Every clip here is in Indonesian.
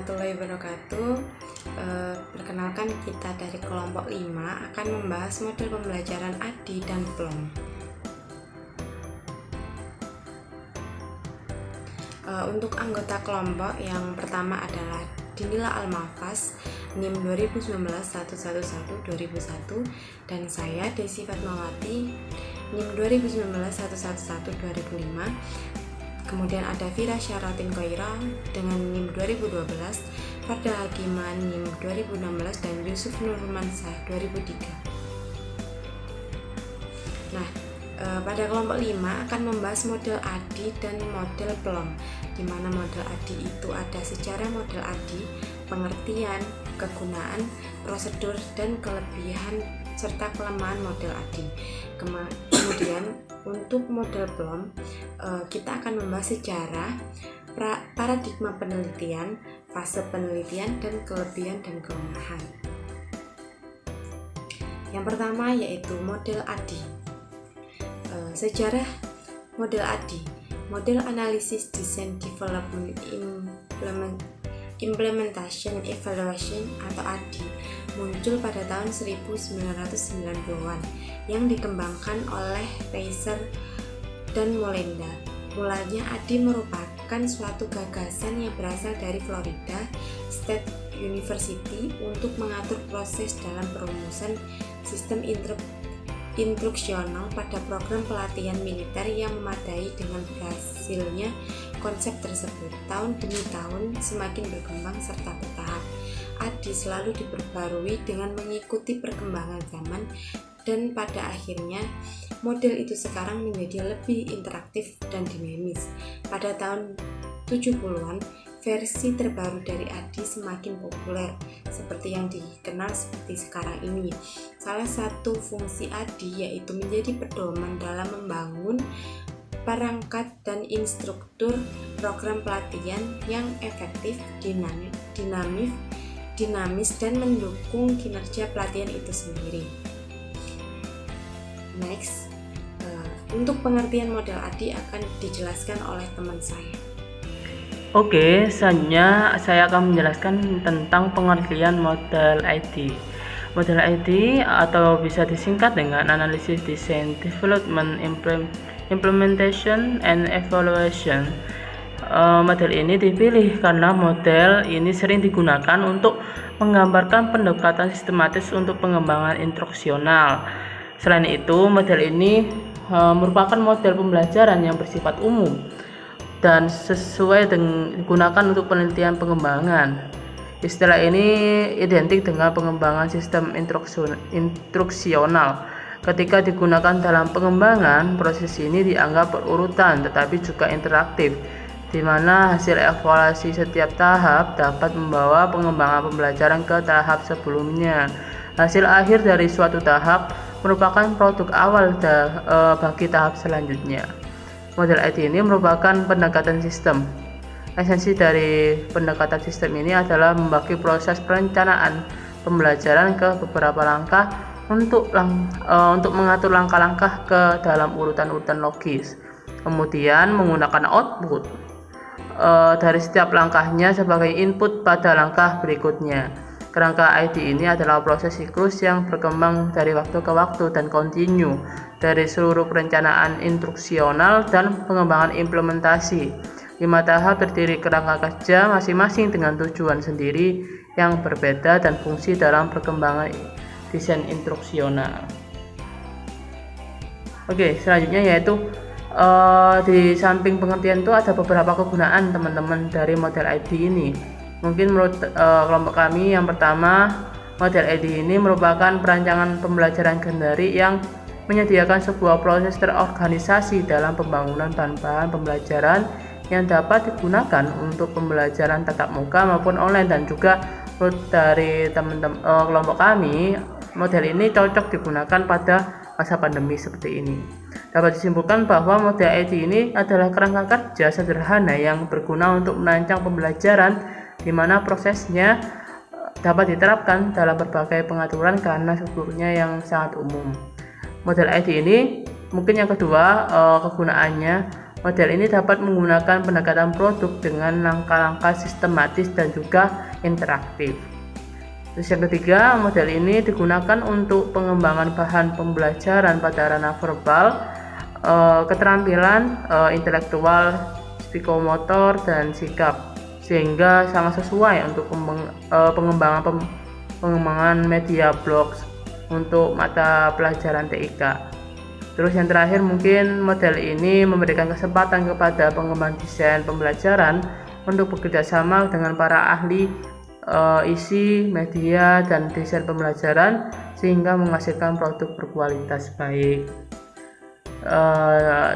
warahmatullahi wabarakatuh. Perkenalkan, kita dari kelompok 5 akan membahas model pembelajaran ADI dan PLOM. Untuk anggota kelompok yang pertama adalah Dinila Almafas, NIM 2019-111-2001, dan saya Desi Fatmawati, NIM 2019-111-2005. Kemudian ada Fira Syaratin Koira dengan NIM 2012, Farda Hakiman NIM 2016, dan Yusuf Nurmansyah 2003. Nah, pada kelompok 5 akan membahas model ADI dan model PLOM, di mana model ADI itu ada sejarah model ADI, pengertian, kegunaan, prosedur, dan kelebihan serta kelemahan model ADI. Kemudian untuk model PLOM, kita akan membahas sejarah, paradigma penelitian, fase penelitian, dan kelebihan dan kelemahan. Yang pertama yaitu model ADI. Sejarah model ADI, model Analysis Design Development Implementation Evaluation atau ADI, muncul pada tahun 1990-an yang dikembangkan oleh Reiser dan Molenda. Mulanya ADI merupakan suatu gagasan yang berasal dari Florida State University untuk mengatur proses dalam perumusan sistem instruksional pada program pelatihan militer yang memadai. Dengan berhasilnya konsep tersebut, tahun demi tahun semakin berkembang serta bertahap. ADI selalu diperbarui dengan mengikuti perkembangan zaman, dan pada akhirnya model itu sekarang menjadi lebih interaktif dan dinamis. Pada tahun 70-an, versi terbaru dari ADI semakin populer seperti yang dikenal seperti sekarang ini. Salah satu fungsi ADI yaitu menjadi pedoman dalam membangun perangkat dan instruktur program pelatihan yang efektif, dinamis, dan mendukung kinerja pelatihan itu sendiri. Next, untuk pengertian model ADI akan dijelaskan oleh teman saya. Oke, selanjutnya saya akan menjelaskan tentang pengertian model ADI. Model ADI atau bisa disingkat dengan Analysis Design Development Implementation and Evaluation. Model ini dipilih karena model ini sering digunakan untuk menggambarkan pendekatan sistematis untuk pengembangan instruksional. Selain itu, model ini merupakan model pembelajaran yang bersifat umum dan sesuai digunakan untuk penelitian pengembangan. Istilah ini identik dengan pengembangan sistem instruksional. Ketika digunakan dalam pengembangan, proses ini dianggap berurutan tetapi juga interaktif, di mana hasil evaluasi setiap tahap dapat membawa pengembangan pembelajaran ke tahap sebelumnya. Hasil akhir dari suatu tahap merupakan produk awal bagi tahap selanjutnya. Model ADI ini merupakan pendekatan sistem. Esensi dari pendekatan sistem ini adalah membagi proses perencanaan pembelajaran ke beberapa langkah untuk mengatur langkah-langkah ke dalam urutan-urutan logis. Kemudian menggunakan output dari setiap langkahnya sebagai input pada langkah berikutnya. Kerangka ADI ini adalah proses siklus yang berkembang dari waktu ke waktu dan kontinu dari seluruh perencanaan instruksional dan pengembangan implementasi. 5 tahap terdiri kerangka kerja masing-masing dengan tujuan sendiri yang berbeda dan fungsi dalam perkembangan desain instruksional. Oke, selanjutnya yaitu di samping pengertian itu ada beberapa kegunaan teman-teman dari model ADI ini. Mungkin menurut kelompok kami, yang pertama, model ADI ini merupakan perancangan pembelajaran gendari yang menyediakan sebuah proses terorganisasi dalam pembangunan bahan-bahan pembelajaran yang dapat digunakan untuk pembelajaran tatap muka maupun online. Dan juga menurut dari teman-teman kelompok kami, model ini cocok digunakan pada masa pandemi seperti ini. Dapat disimpulkan bahwa model ADI ini adalah kerangka kerja sederhana yang berguna untuk merancang pembelajaran, di mana prosesnya dapat diterapkan dalam berbagai pengaturan karena strukturnya yang sangat umum. Model ADI ini mungkin yang kedua kegunaannya Model ini dapat menggunakan pendekatan produk dengan langkah-langkah sistematis dan juga interaktif. Terus yang ketiga, model ini digunakan untuk pengembangan bahan pembelajaran pada ranah verbal, keterampilan intelektual, psikomotor, dan sikap, sehingga sangat sesuai untuk pengembangan media blog untuk mata pelajaran TIK. Terus yang terakhir, mungkin model ini memberikan kesempatan kepada pengembang desain pembelajaran untuk bekerja sama dengan para ahli isi, media, dan desain pembelajaran sehingga menghasilkan produk berkualitas baik.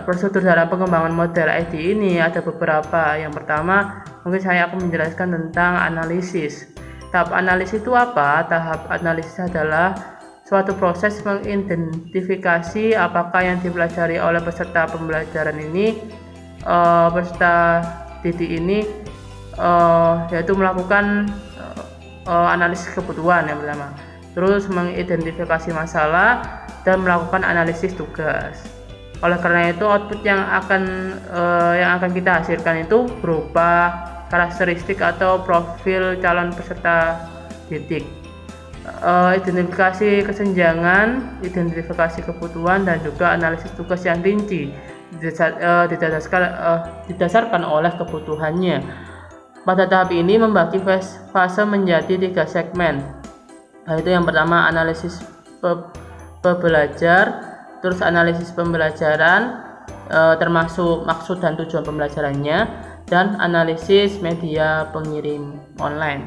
Prosedur dalam pengembangan model ID ini ada beberapa. Yang pertama, mungkin saya akan menjelaskan tentang analisis. Tahap analisis itu apa? Tahap analisis adalah suatu proses mengidentifikasi apakah yang dipelajari oleh peserta pembelajaran ini, peserta didik ini, yaitu melakukan analisis kebutuhan yang pertama, terus mengidentifikasi masalah dan melakukan analisis tugas. Oleh karena itu, output yang akan kita hasilkan itu berupa karakteristik atau profil calon peserta didik, identifikasi kesenjangan, identifikasi kebutuhan, dan juga analisis tugas yang rinci didasarkan oleh kebutuhannya. Pada tahap ini membagi fase menjadi 3 segmen, yaitu yang pertama analisis pembelajar, terus analisis pembelajaran termasuk maksud dan tujuan pembelajarannya, dan analisis media pengirim online.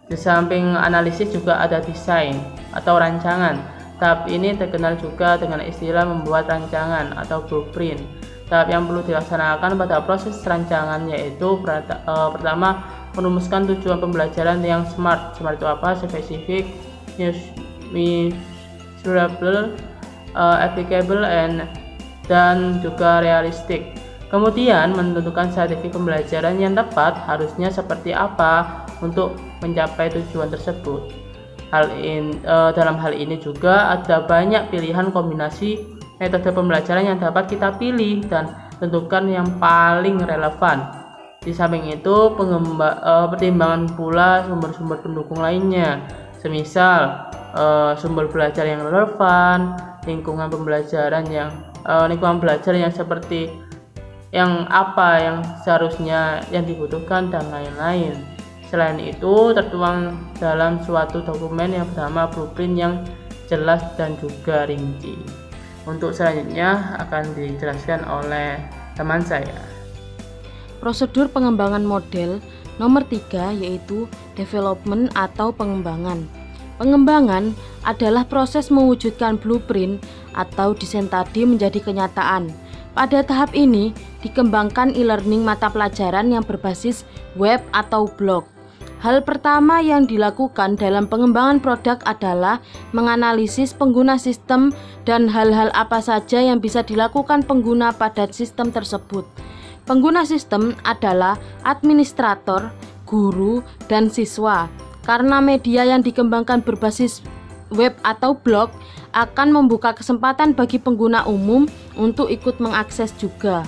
Di samping analisis juga ada desain atau rancangan. Tahap ini terkenal juga dengan istilah membuat rancangan atau blueprint. Tahap yang perlu dilaksanakan pada proses rancangan yaitu pertama, merumuskan tujuan pembelajaran yang SMART. SMART itu apa? Specific, measurable, applicable, dan juga realistic. Kemudian menentukan strategi pembelajaran yang tepat harusnya seperti apa untuk mencapai tujuan tersebut. Dalam hal ini juga ada banyak pilihan kombinasi metode pembelajaran yang dapat kita pilih dan tentukan yang paling relevan. Di samping itu, pertimbangan pula sumber-sumber pendukung lainnya, semisal sumber belajar yang relevan, lingkungan belajar yang seperti yang seharusnya yang dibutuhkan, dan lain-lain. Selain itu, tertuang dalam suatu dokumen yang bernama blueprint yang jelas dan juga rinci. Untuk selanjutnya akan dijelaskan oleh teman saya. Prosedur pengembangan model nomor 3 yaitu development atau pengembangan. Pengembangan adalah proses mewujudkan blueprint atau desain tadi menjadi kenyataan. Pada tahap ini dikembangkan e-learning mata pelajaran yang berbasis web atau blog. Hal pertama yang dilakukan dalam pengembangan produk adalah menganalisis pengguna sistem dan hal-hal apa saja yang bisa dilakukan pengguna pada sistem tersebut. Pengguna sistem adalah administrator, guru, dan siswa. Karena media yang dikembangkan berbasis web atau blog akan membuka kesempatan bagi pengguna umum untuk ikut mengakses juga.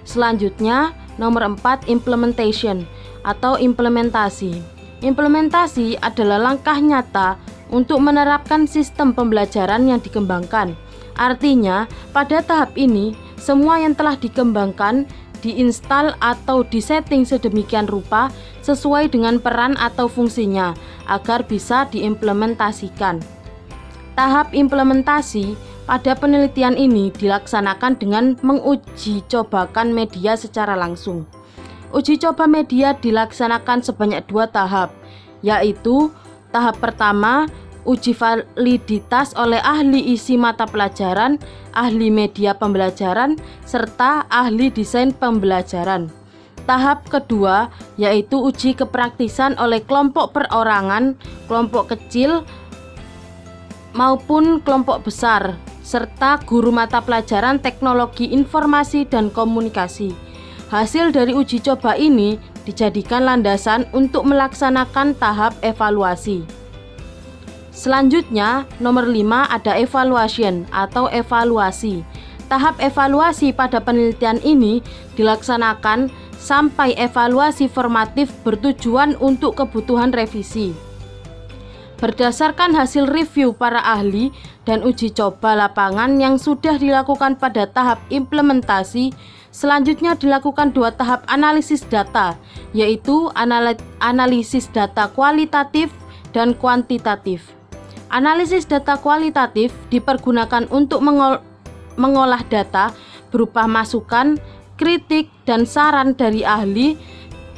Selanjutnya, nomor 4, implementation atau implementasi. Implementasi adalah langkah nyata untuk menerapkan sistem pembelajaran yang dikembangkan. Artinya, pada tahap ini, semua yang telah dikembangkan, diinstal atau disetting sedemikian rupa sesuai dengan peran atau fungsinya agar bisa diimplementasikan. Tahap implementasi pada penelitian ini dilaksanakan dengan menguji cobakan media secara langsung. Uji coba media dilaksanakan sebanyak 2 tahap, yaitu tahap pertama, uji validitas oleh ahli isi mata pelajaran, ahli media pembelajaran, serta ahli desain pembelajaran. Tahap kedua, yaitu uji kepraktisan oleh kelompok perorangan, kelompok kecil maupun kelompok besar, serta guru mata pelajaran teknologi informasi dan komunikasi. Hasil dari uji coba ini dijadikan landasan untuk melaksanakan tahap evaluasi. Selanjutnya, nomor 5 ada evaluation atau evaluasi. Tahap evaluasi pada penelitian ini dilaksanakan sampai evaluasi formatif bertujuan untuk kebutuhan revisi. Berdasarkan hasil review para ahli dan uji coba lapangan yang sudah dilakukan pada tahap implementasi, selanjutnya dilakukan 2 tahap analisis data, yaitu analisis data kualitatif dan kuantitatif. Analisis data kualitatif dipergunakan untuk mengolah data berupa masukan, kritik, dan saran dari ahli,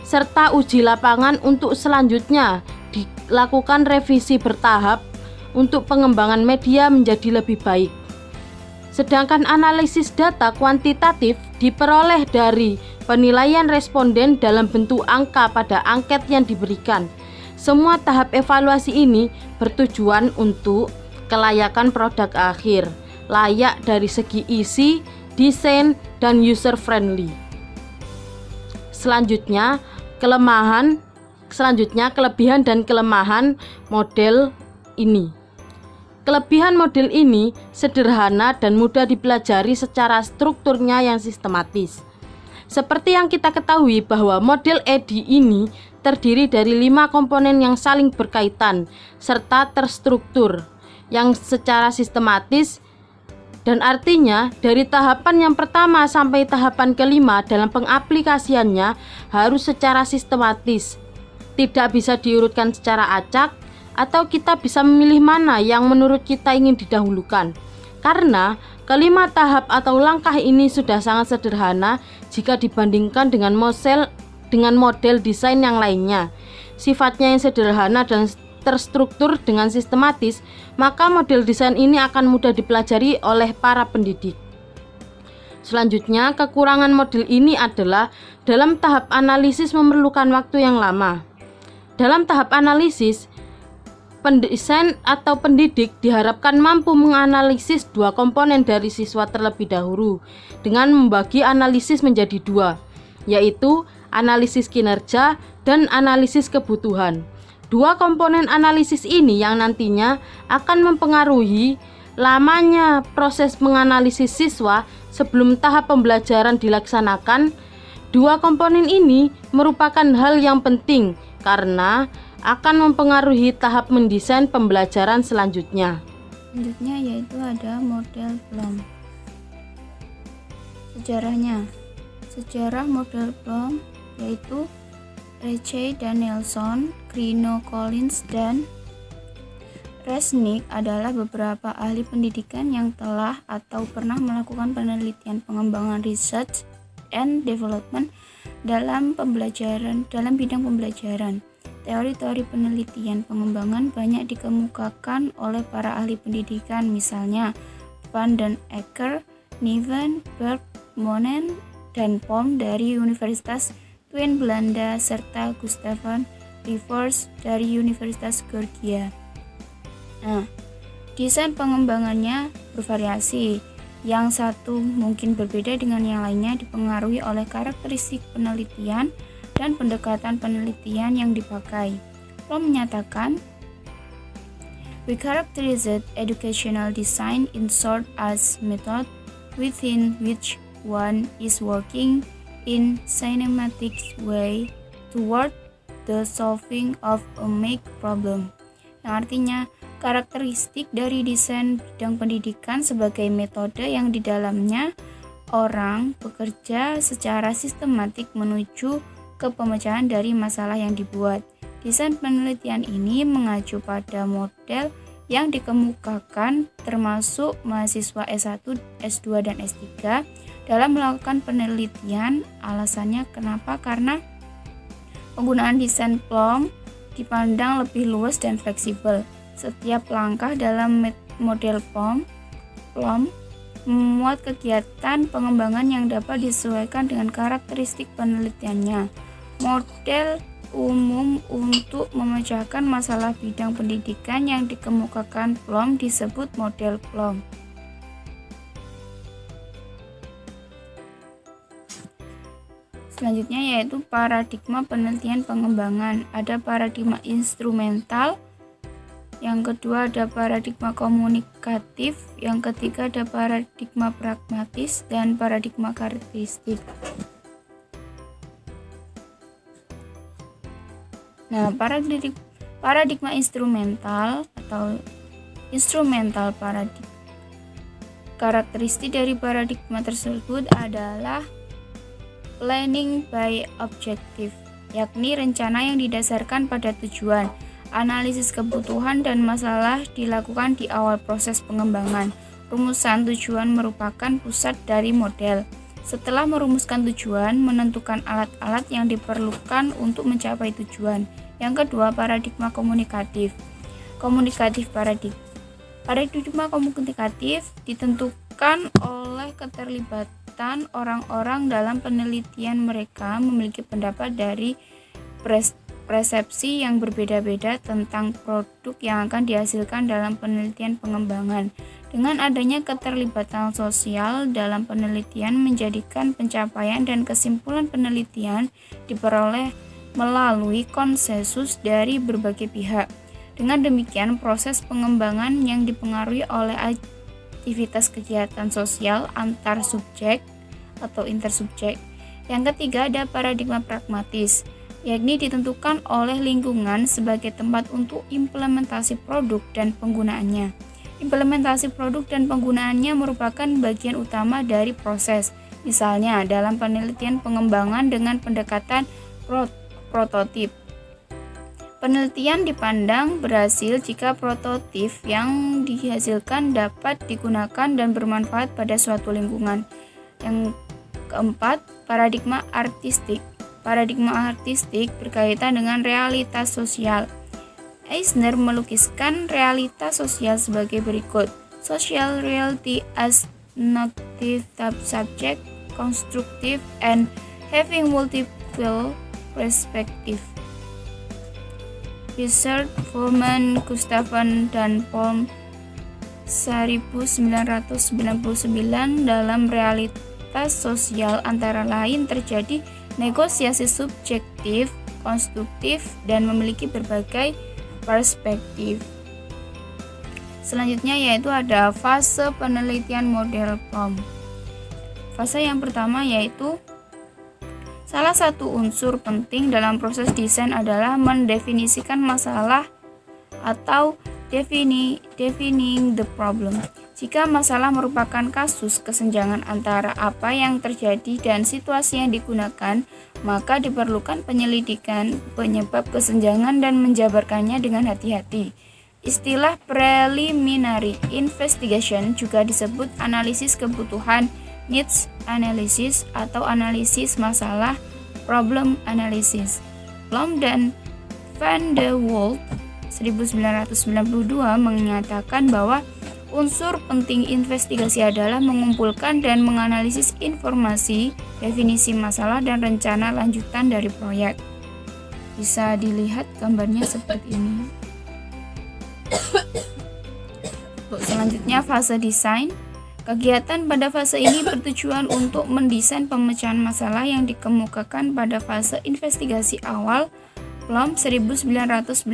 serta uji lapangan untuk selanjutnya dilakukan revisi bertahap untuk pengembangan media menjadi lebih baik. Sedangkan analisis data kuantitatif diperoleh dari penilaian responden dalam bentuk angka pada angket yang diberikan. Semua tahap evaluasi ini bertujuan untuk kelayakan produk akhir, layak dari segi isi, desain, dan user friendly. Selanjutnya, kelebihan dan kelemahan model ini. Kelebihan model ini sederhana dan mudah dipelajari secara strukturnya yang sistematis. Seperti yang kita ketahui bahwa model EDI ini terdiri dari 5 komponen yang saling berkaitan serta terstruktur yang secara sistematis, dan artinya dari tahapan yang pertama sampai tahapan kelima dalam pengaplikasiannya harus secara sistematis. Tidak bisa diurutkan secara acak, atau kita bisa memilih mana yang menurut kita ingin didahulukan. Karena kelima tahap atau langkah ini sudah sangat sederhana jika dibandingkan dengan model desain yang lainnya. Sifatnya yang sederhana dan terstruktur dengan sistematis, maka model desain ini akan mudah dipelajari oleh para pendidik. Selanjutnya, kekurangan model ini adalah dalam tahap analisis memerlukan waktu yang lama. Dalam tahap analisis, pendesain atau pendidik diharapkan mampu menganalisis 2 komponen dari siswa terlebih dahulu dengan membagi analisis menjadi 2, yaitu analisis kinerja dan analisis kebutuhan. 2 komponen analisis ini yang nantinya akan mempengaruhi lamanya proses menganalisis siswa sebelum tahap pembelajaran dilaksanakan. 2 komponen ini merupakan hal yang penting karena akan mempengaruhi tahap mendesain pembelajaran selanjutnya. Selanjutnya yaitu ada model Bloom. Sejarah model Bloom yaitu Recey dan Nelson, Grino, Collins, dan Resnick adalah beberapa ahli pendidikan yang telah atau pernah melakukan penelitian pengembangan research and development dalam bidang pembelajaran. Teori-teori penelitian pengembangan banyak dikemukakan oleh para ahli pendidikan, misalnya Van den Acker, Niven, Berg, Monen, dan Pom dari Universitas Twin Belanda, serta Gustavan Rivers dari Universitas Georgia. Desain pengembangannya bervariasi. Yang satu mungkin berbeda dengan yang lainnya dipengaruhi oleh karakteristik penelitian dan pendekatan penelitian yang dipakai. Plum menyatakan, "We characterized educational design in short as method within which one is working in cinematic way toward the solving of a make problem." Yang artinya, karakteristik dari desain bidang pendidikan sebagai metode yang di dalamnya orang bekerja secara sistematik menuju ke pemecahan dari masalah yang dibuat. Desain penelitian ini mengacu pada model yang dikemukakan termasuk mahasiswa S1, S2, dan S3 dalam melakukan penelitian. Alasannya kenapa? Karena penggunaan desain Plum dipandang lebih luas dan fleksibel. Setiap langkah dalam model Plum memuat kegiatan pengembangan yang dapat disesuaikan dengan karakteristik penelitiannya. Model umum untuk memecahkan masalah bidang pendidikan yang dikemukakan Plum disebut model Plum. Selanjutnya yaitu paradigma penelitian pengembangan. Ada paradigma instrumental, Yang kedua ada paradigma komunikatif, yang ketiga ada paradigma pragmatis dan paradigma karakteristik. Nah, paradigma instrumental atau instrumental paradigma. Karakteristik dari paradigma tersebut adalah planning by objective, yakni rencana yang didasarkan pada tujuan. Analisis kebutuhan dan masalah dilakukan di awal proses pengembangan. Rumusan tujuan merupakan pusat dari model. Setelah merumuskan tujuan, menentukan alat-alat yang diperlukan untuk mencapai tujuan. Yang kedua, paradigma komunikatif. Komunikatif paradigma. Paradigma komunikatif ditentukan oleh keterlibatan orang-orang dalam penelitian. Mereka memiliki pendapat dari persepsi yang berbeda-beda tentang produk yang akan dihasilkan dalam penelitian pengembangan. Dengan adanya keterlibatan sosial dalam penelitian menjadikan pencapaian dan kesimpulan penelitian diperoleh melalui konsensus dari berbagai pihak. Dengan demikian, proses pengembangan yang dipengaruhi oleh aktivitas kegiatan sosial antar subjek atau intersubjek. Yang ketiga ada paradigma pragmatis, yakni ditentukan oleh lingkungan sebagai tempat untuk implementasi produk dan penggunaannya. Implementasi produk dan penggunaannya merupakan bagian utama dari proses. Misalnya, dalam penelitian pengembangan dengan pendekatan prototip. Penelitian dipandang berhasil jika prototip yang dihasilkan dapat digunakan dan bermanfaat pada suatu lingkungan. Yang keempat, paradigma artistik. Paradigma artistik berkaitan dengan realitas sosial. Eisner melukiskan realitas sosial sebagai berikut. Social reality as notive subject, constructive, and having multiple perspective. Richard Feynman, Gustavan dan Paul 1999 dalam realitas sosial antara lain terjadi negosiasi subjektif, konstruktif, dan memiliki berbagai perspektif. Selanjutnya yaitu ada fase penelitian model Bloom. Fase yang pertama yaitu salah satu unsur penting dalam proses desain adalah mendefinisikan masalah atau defining the problem. Jika masalah merupakan kasus kesenjangan antara apa yang terjadi dan situasi yang digunakan, maka diperlukan penyelidikan penyebab kesenjangan dan menjabarkannya dengan hati-hati. Istilah preliminary investigation juga disebut analisis kebutuhan, needs analysis, atau analisis masalah, problem analysis. Bloom dan Van de Waal 1992 menyatakan bahwa unsur penting investigasi adalah mengumpulkan dan menganalisis informasi, definisi masalah, dan rencana lanjutan dari proyek. Bisa dilihat gambarnya seperti ini. Selanjutnya fase desain. Kegiatan pada fase ini bertujuan untuk mendesain pemecahan masalah yang dikemukakan pada fase investigasi awal. Bloom 1997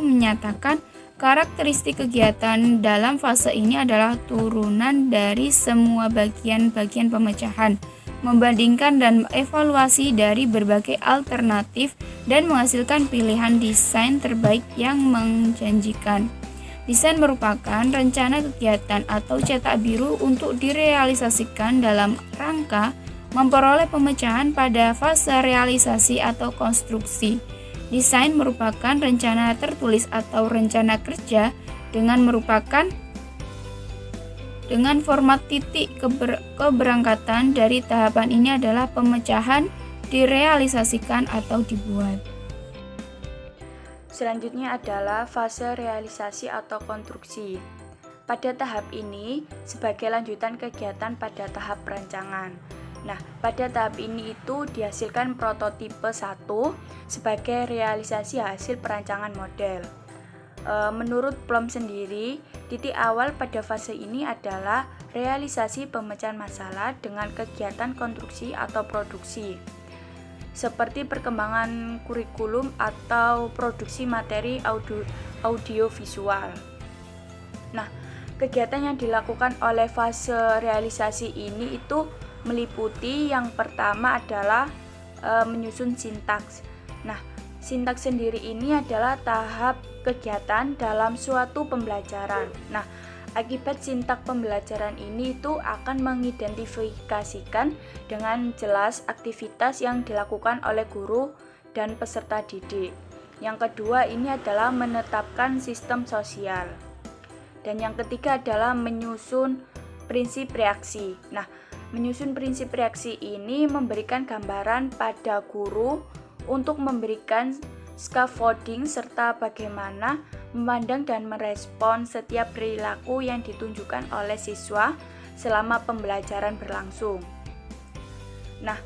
menyatakan karakteristik kegiatan dalam fase ini adalah turunan dari semua bagian-bagian pemecahan, membandingkan dan evaluasi dari berbagai alternatif, dan menghasilkan pilihan desain terbaik yang menjanjikan. Desain merupakan rencana kegiatan atau cetak biru untuk direalisasikan dalam rangka memperoleh pemecahan pada fase realisasi atau konstruksi. Desain merupakan rencana tertulis atau rencana kerja dengan format titik keberangkatan dari tahapan ini adalah pemecahan, direalisasikan atau dibuat. Selanjutnya adalah fase realisasi atau konstruksi. Pada tahap ini sebagai lanjutan kegiatan pada tahap perancangan. Nah, pada tahap ini itu dihasilkan prototipe 1 sebagai realisasi hasil perancangan model. Menurut Bloom sendiri, titik awal pada fase ini adalah realisasi pemecahan masalah dengan kegiatan konstruksi atau produksi, seperti perkembangan kurikulum atau produksi materi audiovisual. Nah, kegiatan yang dilakukan oleh fase realisasi ini itu meliputi yang pertama adalah menyusun sintaks. Nah, sintaks sendiri ini adalah tahap kegiatan dalam suatu pembelajaran. Nah, akibat sintaks pembelajaran ini itu akan mengidentifikasikan dengan jelas aktivitas yang dilakukan oleh guru dan peserta didik. Yang kedua ini adalah menetapkan sistem sosial. Dan yang ketiga adalah menyusun prinsip reaksi. Nah, menyusun prinsip reaksi ini memberikan gambaran pada guru untuk memberikan scaffolding serta bagaimana memandang dan merespon setiap perilaku yang ditunjukkan oleh siswa selama pembelajaran berlangsung. Nah,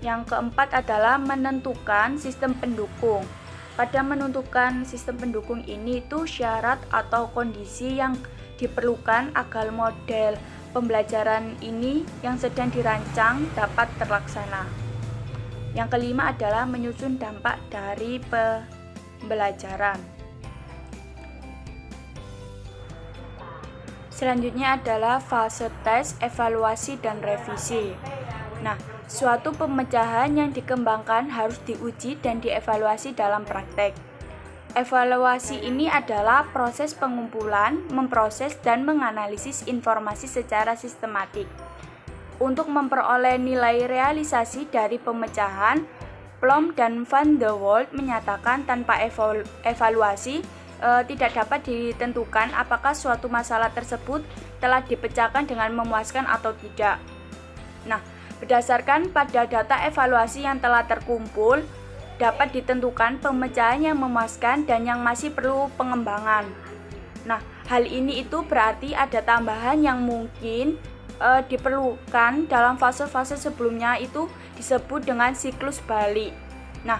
yang keempat adalah menentukan sistem pendukung. Pada menentukan sistem pendukung ini itu syarat atau kondisi yang diperlukan agar model pembelajaran ini yang sedang dirancang dapat terlaksana. Yang kelima adalah menyusun dampak dari pembelajaran. Selanjutnya adalah fase tes, evaluasi, dan revisi. Nah, suatu pemecahan yang dikembangkan harus diuji dan dievaluasi dalam praktek. Evaluasi ini adalah proses pengumpulan, memproses, dan menganalisis informasi secara sistematik. Untuk memperoleh nilai realisasi dari pemecahan, Plom dan Van de Waal menyatakan tanpa evaluasi tidak dapat ditentukan apakah suatu masalah tersebut telah dipecahkan dengan memuaskan atau tidak. Nah, berdasarkan pada data evaluasi yang telah terkumpul, dapat ditentukan pemecahan yang memuaskan dan yang masih perlu pengembangan. Nah, hal ini itu berarti ada tambahan yang mungkin diperlukan dalam fase-fase sebelumnya itu disebut dengan siklus balik. Nah,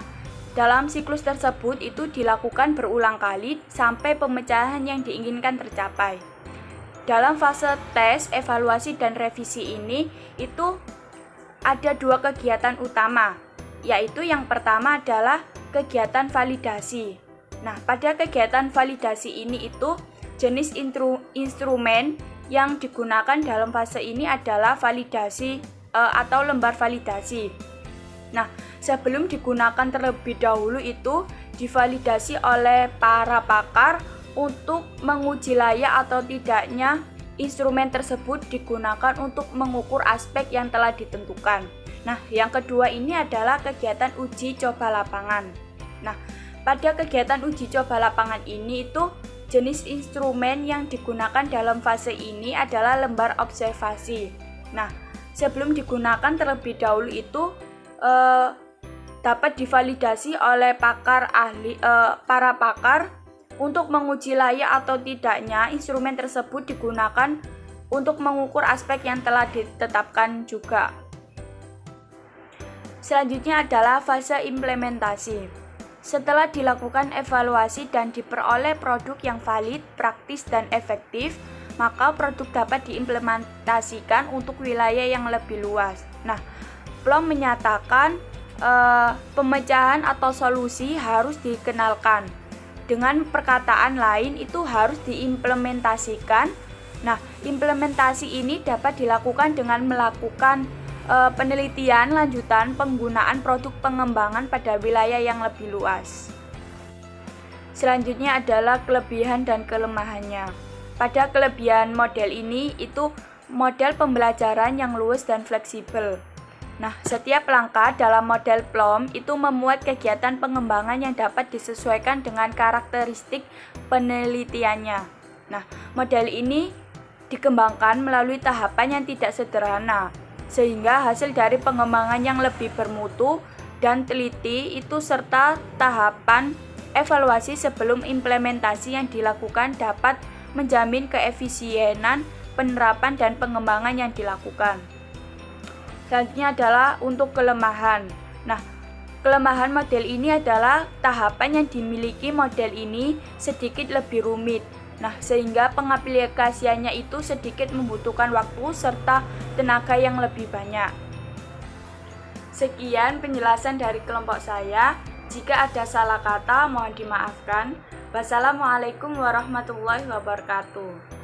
dalam siklus tersebut itu dilakukan berulang kali sampai pemecahan yang diinginkan tercapai. Dalam fase tes, evaluasi, dan revisi ini itu ada dua kegiatan utama, yaitu yang pertama adalah kegiatan validasi. Nah, pada kegiatan validasi ini itu jenis instrumen yang digunakan dalam fase ini adalah validasi atau lembar validasi. Nah, sebelum digunakan terlebih dahulu itu divalidasi oleh para pakar untuk menguji layak atau tidaknya instrumen tersebut digunakan untuk mengukur aspek yang telah ditentukan. Nah, yang kedua ini adalah kegiatan uji coba lapangan. Nah, pada kegiatan uji coba lapangan ini itu jenis instrumen yang digunakan dalam fase ini adalah lembar observasi. Nah, sebelum digunakan terlebih dahulu itu dapat divalidasi oleh para pakar untuk menguji layak atau tidaknya instrumen tersebut digunakan untuk mengukur aspek yang telah ditetapkan juga. Selanjutnya adalah fase implementasi. Setelah dilakukan evaluasi dan diperoleh produk yang valid, praktis, dan efektif, maka produk dapat diimplementasikan untuk wilayah yang lebih luas. Nah, Plom menyatakan pemecahan atau solusi harus dikenalkan. Dengan perkataan lain itu harus diimplementasikan. Nah, implementasi ini dapat dilakukan dengan melakukan penelitian lanjutan penggunaan produk pengembangan pada wilayah yang lebih luas. Selanjutnya adalah kelebihan dan kelemahannya. Pada kelebihan model ini itu model pembelajaran yang luas dan fleksibel. Nah, setiap langkah dalam model Plom itu memuat kegiatan pengembangan yang dapat disesuaikan dengan karakteristik penelitiannya. Nah, model ini dikembangkan melalui tahapan yang tidak sederhana, sehingga hasil dari pengembangan yang lebih bermutu dan teliti itu serta tahapan evaluasi sebelum implementasi yang dilakukan dapat menjamin keefisienan penerapan dan pengembangan yang dilakukan. Selanjutnya adalah untuk kelemahan. Nah, kelemahan model ini adalah tahapan yang dimiliki model ini sedikit lebih rumit. Nah, sehingga pengaplikasiannya itu sedikit membutuhkan waktu serta tenaga yang lebih banyak. Sekian penjelasan dari kelompok saya. Jika ada salah kata, mohon dimaafkan. Wassalamualaikum warahmatullahi wabarakatuh.